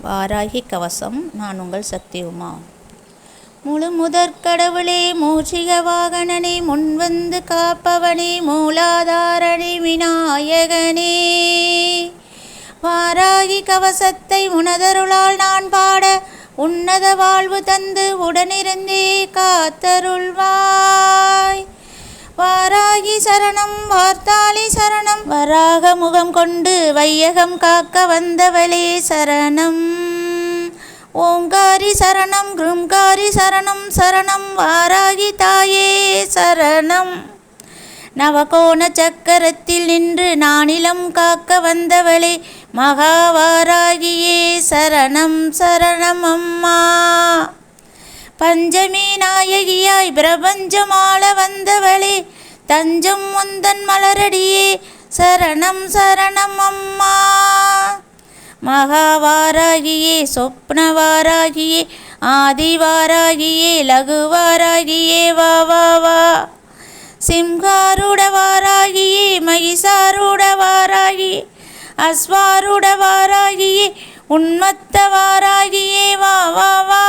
வாராகி கவசம். நான் உங்கள் சக்தி உமா. முழு முதற்கடவுளே, மூஷிக வாகனனே, முன்வந்து காப்பவனே, மூலாதாரணி விநாயகனே, வாராகி கவசத்தை உனதருளால் நான் பாட உன்னத வாழ்வு தந்து உடனிருந்தே காத்தருள்வாய். வாராகி சரணம், வார்த்தாளி சரணம், வராக முகம் கொண்டு வையகம் காக்க வந்தவளே சரணம். ஓங்காரி சரணம், கிருங்காரி சரணம், சரணம் வாராகி தாயே சரணம். நவகோண சக்கரத்தில் நின்று நானிலம் காக்க வந்தவளே மகாவாராகியே சரணம் சரணம் அம்மா. பஞ்சமி நாயகியாய் பிரபஞ்சமாள வந்தவளே தஞ்சம் முந்தன் மலரடியே சரணம் சரணம் அம்மா. மகாவாராகியே, சொப்னவாராகியே, ஆதிவாராகியே, லகுவாராகியே, வா வா வா. சிம்ஹாரூடவாராகியே, மகிஷாரூடவாராகியே, அஸ்வாரூடவாராகியே, உன்மத்தவாராகியே, வா வா வா.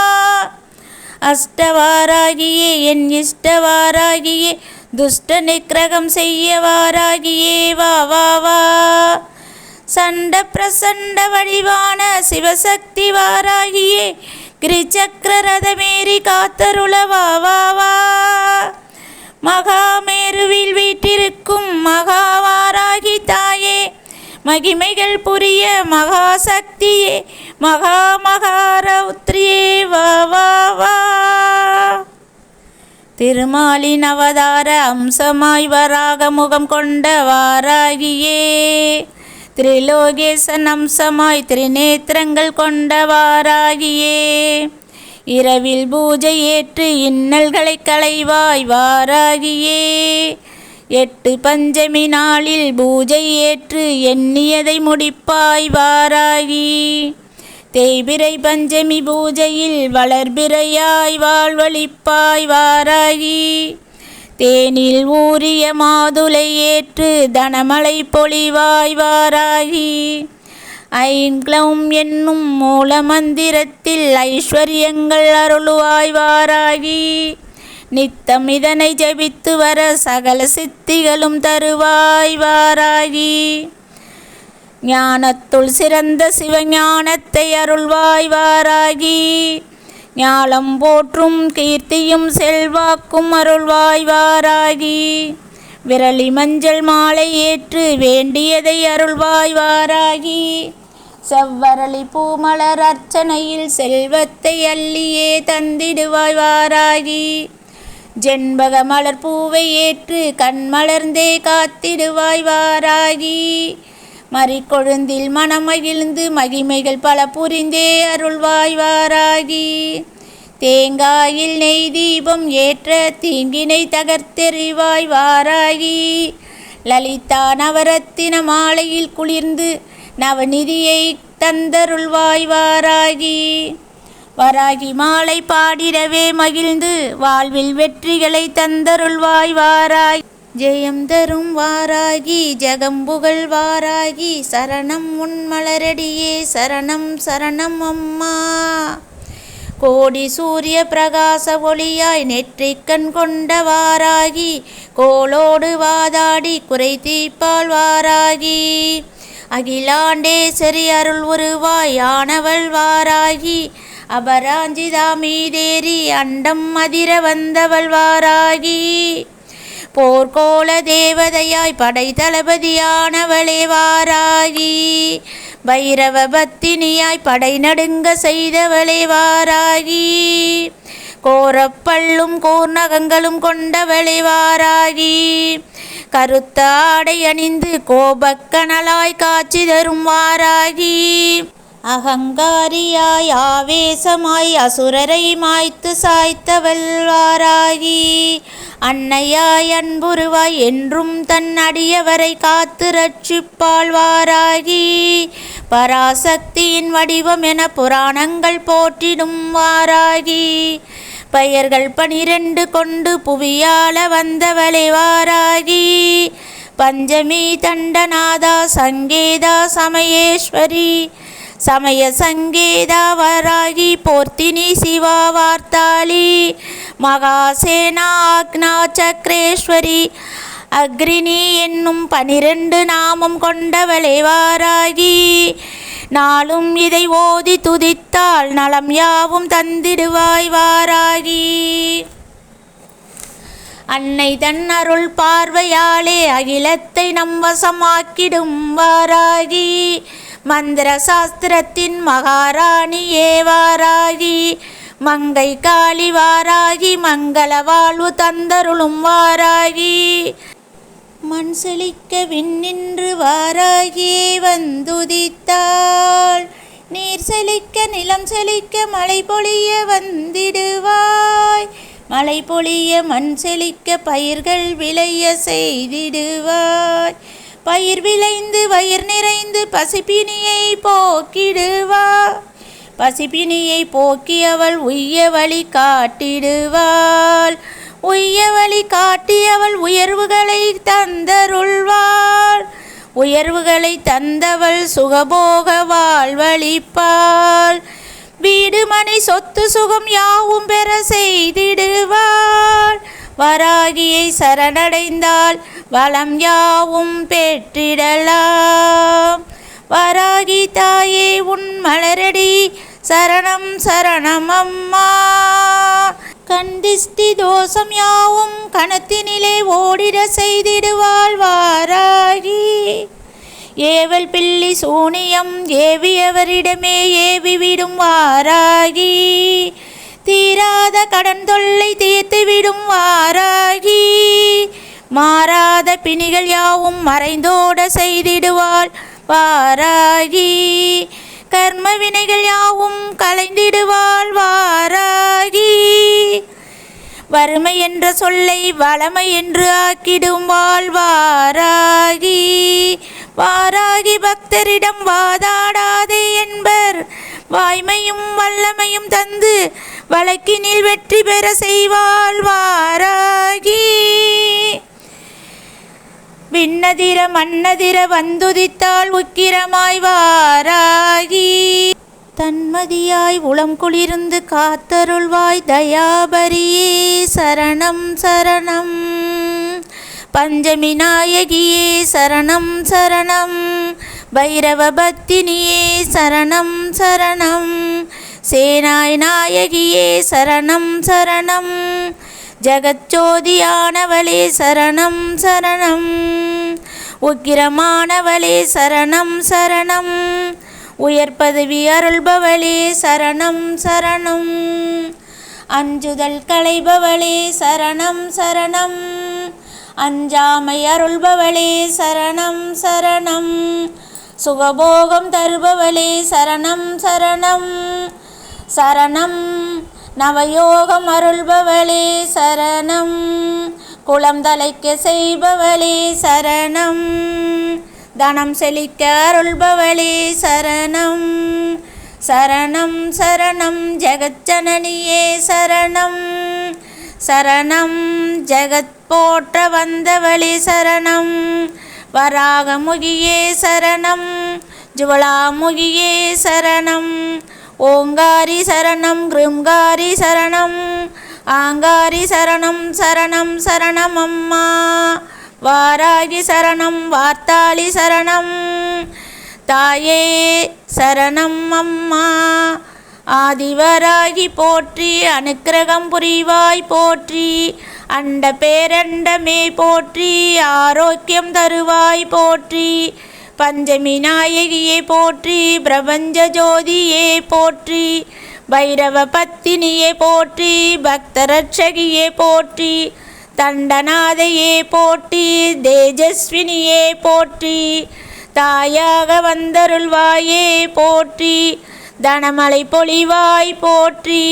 அஷ்டவாராகியே, என் இஷ்டவாராகியே, துஷ்ட நிக்கிரகம் செய்ய வாராகியே, வா வா வா. சண்ட பிரசண்ட வடிவான சிவசக்தி வாராகியே, கிரிச்சக்கர ரதமேறி காத்தருள வா வா வா. மகாமேருவில் வீட்டிருக்கும் மகாவாராகி தாயே, மகிமைகள் புரிய மகாசக்தியே, மகாரௌத்ரியே, வா வா வா. திருமாலின் அவதார அம்சமாய் வராக முகம் கொண்ட வாராகியே, திரிலோகேசன் அம்சமாய் திரிநேத்திரங்கள் கொண்ட வாராகியே, இரவில் பூஜை ஏற்று இன்னல்களை களைவாய் வாராகியே, 8 பஞ்சமி நாளில் பூஜை ஏற்று எண்ணியதை முடிப்பாய் வாராகி, தேய்பிறை பஞ்சமி பூஜையில் வளர்பிறையாய் வாழ்வழிப்பாய் வாராகி, தேனில் ஊறிய மாதுளை ஏற்று தனமழை பொழிவாய் வாராகி, ஐங்க்ளௌம் என்னும் மூல மந்திரத்தில் ஐஸ்வர்யங்கள் அருளுவாய் வாராகி, நித்தம் இதனை ஜபித்து வர சகல சித்திகளும் தருவாய் வாராகி, ஞானத்துள் சிறந்த சிவஞானத்தை அருள்வாய் வாராகி, ஞாலம் போற்றும் கீர்த்தியும் செல்வாக்கும் அருள்வாய் வாராகி, விரலி மஞ்சள் மாலை ஏற்று வேண்டியதை அருள்வாய் வாராகி, செவ்வரளி பூமலர் அர்ச்சனையில் செல்வத்தை அள்ளியே தந்திடுவாய் வாராகி, ஜென்பக மலர் பூவை ஏற்று கண்மலர்ந்தே காத்திடுவாய் வாராகி, மறிக்கொழுந்தில் மனமகிழ்ந்து மகிமைகள் பல புரிந்தே அருள்வாய் வாராகி, தேங்காயில் நெய் தீபம் ஏற்ற தீங்கினை தகர்த்தெறிவாய் வாராகி, லலிதா நவரத்தின மாலையில் குளிர்ந்து நவநிதியை தந்தருள்வாய் வாராகி, வராகி மாலை பாடிடவே மகிழ்ந்து வாழ்வில் வெற்றிகளை தந்தருள்வாய் வாராகி, ஜெயம் தரும் வாராகி, ஜெகம்புகழ் வாராகி, சரணம் உன் மலரடியே சரணம் சரணம் அம்மா. கோடி சூரிய பிரகாச ஒளியாய் நெற்றிக்கண் கொண்ட வாராகி, கோளோடு வாதாடி குறை தீர்ப்பாள் வாராகி, அகிலாண்டேசரி அருள் உருவாய் ஆனவள் வாராகி, அபராஞ்சிதா மீதேறி அண்டம் அதிர வந்தவள் வாராகி, போர்க்கோள தேவதையாய் படை தளபதியானவளே வாராகி, பைரவ பத்தினியாய் படை நடுங்க செய்தவளே வாராகி, கோரப்பள்ளும் கோர்நகங்களும் கொண்டவளே வாராகி, கருத்த ஆடை அணிந்து கோபக்கனலாய் காட்சி தரும் வாராகி, அகங்காரியாய் ஆவேசமாய் அசுரரை மாய்த்து சாய்த்தவள் வாராகி, அன்னையாய் அன்புருவாய் என்றும் தன் அடியவரை காத்து ரட்சிப்பாள் வாராகி, பராசக்தியின் வடிவம் என புராணங்கள் போற்றிடும் வாராகி, பெயர்கள் 12 கொண்டு புவியாள வந்தவளே வாராகி, பஞ்சமி தண்டநாதா சங்கேதா சமயேஸ்வரி சமய சங்கேதா வராகி போர்த்தினி சிவா வார்த்தாளி மகாசேனா ஆக்னா சக்ரேஸ்வரி அக்ரினி என்னும் 12 நாமம் கொண்டவளே வாராகி. நாளும் இதை ஓதி துதித்தால் நலம் யாவும் தந்திடுவாய் வாராகி. அன்னை தன் அருள் பார்வையாலே அகிலத்தை நம் வசமாக்கிடும் வாராகி. மந்திர சாஸ்திரத்தின் மகாராணியே வாராகி. மங்கை காளி வாராகி. மங்கள வாழ்வு தந்தருளும் வாராகி. மண் செழிக்க விண்ணின்று வாராகியே வந்துதித்தாள். நீர் செழிக்க நிலம் செழிக்க மழை பொழிய வந்திடுவாய். மழை பொழிய மண் செழிக்க பயிர்கள் விளைய செய்திடுவாய். பயிர் விளைந்து வயிர் நிறைந்து பசிப்பினியை போக்கிடுவாய். பசிப்பினியை போக்கி அவள் உய்ய வழி காட்டிடுவாள். உய்ய வழி காட்டியவள் உயர்வுகளை தந்தருள்வாள். உயர்வுகளை தந்தவள் சுகபோக வாழ்வளிப்பாள். வீடு மனை சொத்து சுகம் யாவும் பெற செய்திடுவாள். வராகியை சரணடைந்தால் வளம் யாவும் பெற்றிடலாம். வராகி தாயே உன் மலரடி சரணம் சரணம் அம்மா. கண்டிஸ்தி தோஷம் யாவும் கணத்தினிலே ஓடிட செய்திடுவாள் வாராகி. ஏவல் பில்லி சூனியம் ஏவியவரிடமே ஏவிவிடும் வாராகி. தீராத கடன் தொல்லை தீர்த்துவிடும் வாராகி. மாறாத பிணிகள் யாவும் மறைந்தோட செய்திடுவாள் வாராகி. கர்ம வினைகள் யாவும் களைந்திடுவாள் வாராகி. வறுமை என்ற சொல்லை வளமை என்று ஆக்கிடும் வாராகி. வாராகி பக்தரிடம் வாதாடாதே என்பர். வாய்மையும் வல்லமையும் தந்து வழக்கினில் வெற்றி பெற செய்வாள் வாராகி. விண்ணதிர மன்னதிர வந்துதித்தாள் உக்கிரமாய் வாராகி. தன்மதியாய் உளம் குளிர்ந்து காத்தருள்வாய் தயாபரியே சரணம் சரணம். பஞ்சமி நாயகியே சரணம் சரணம். பைரவ பத்தினியே சரணம் சரணம். சேனாய் நாயகியே சரணம் சரணம். ஜகஜோதியானவளே சரணம் சரணம். உக்கிரமானவளே சரணம் சரணம். உயர் பதவி அருள்பவளே சரணம் சரணம். அஞ்சுதல் களைபவளே சரணம் சரணம். அஞ்சாமை அருள்பவளே சரணம் சரணம். சுகபோகம் தருபவளே சரணம் சரணம். சரணம் நவயோகம் அருள்பவளே சரணம். குளம் தலைக்க செய்பவளே சரணம். தனம் செழிக்க அருள்பவளே சரணம். சரணம் சரணம் ஜெகஜனனியே சரணம். சரணம் ஜெகத் போற்ற வந்தவளே சரணம். வராகமுகியே சரணம். ஜுவலாமுகியே சரணம். ஓங்காரி சரணம். கிருங்காரி சரணம். ஆங்காரி சரணம் சரணம் சரணம் அம்மா. வாராகி சரணம். வார்த்தாளி சரணம். தாயே சரணம் அம்மா. ஆதிவராகி போற்றி. அனுக்கிரகம் புரிவாய் போற்றி. அண்ட பேரண்டமே போற்றி. ஆரோக்கியம் தருவாய் போற்றி. பஞ்சமி நாயகியே போற்றி. பிரபஞ்ச ஜோதியே போற்றி. பைரவ பத்தினியே போற்றி. பக்தரட்சகியே போற்றி. தண்டநாதையே போற்றி. தேஜஸ்வினியே போற்றி. தாயாக வந்தருள்வாயே போற்றி. தனமலை பொழிவாய் போற்றி.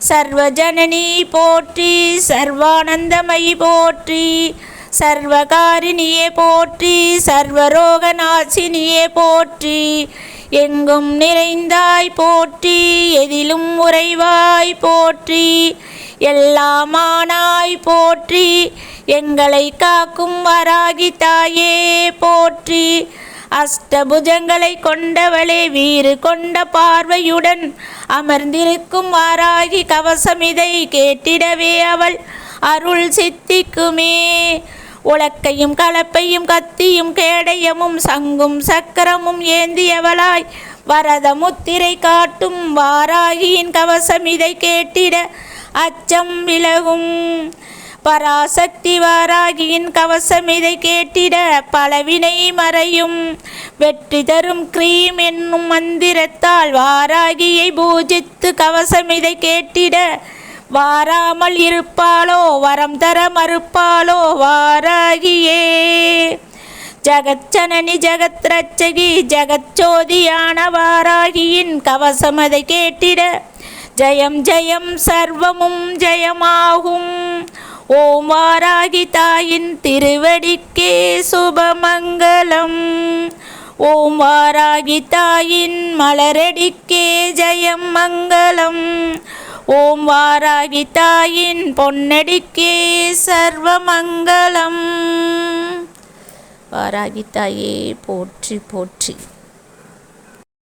சர்வஜனனி போற்றி. சர்வானந்தமயி போற்றி. சர்வகாரிணியே போற்றி. சர்வரோகநாசினியே போற்றி. எங்கும் நிறைந்தாய் போற்றி. எதிலும் உறைவாய் போற்றி. எல்லாமானாய் போற்றி. எங்களை காக்கும் வராகி தாயே போற்றி. அஷ்டபுஜங்களை கொண்டவளே, வீறு கொண்ட பார்வையுடன் அமர்ந்திருக்கும் வாராகி, கவசமிதை கேட்டிடவே அவள் அருள் சித்திக்குமே. உலக்கையும் கலப்பையும் கத்தியும் கேடயமும் சங்கும் சக்கரமும் ஏந்தியவளாய் வரத முத்திரை காட்டும் வாராகியின் கவசமிதை கேட்டிட அச்சம் விலகும். பராசக்தி வாராகியின் கவசமிதை கேட்டிட பலவினை மறையும். வெற்றி தரும் கிரீம் என்னும் மந்திரத்தால் வாராகியை பூஜித்து கவசமிதை கேட்டிட வாராமல் இருப்பாளோ, வரம் தர மறுப்பாளோ வாராகியே. ஜகச்சனனி ஜகத்ரட்சகி ஜகச்சோதியான வாராகியின் கவசமதை கேட்டிட ஜெயம் ஜெயம் சர்வமும் ஜெயமாகும். ஓம் வாராகி தாயின் திருவடிக்கே சுபமங்கலம். ஓம் வாராகி தாயின் மலரடிக்கே ஜெயம் மங்களம். ஓம் வாராகி தாயின் பொன்னடிக்கே சர்வமங்கலம். வாராகி தாயே போற்றி போற்றி.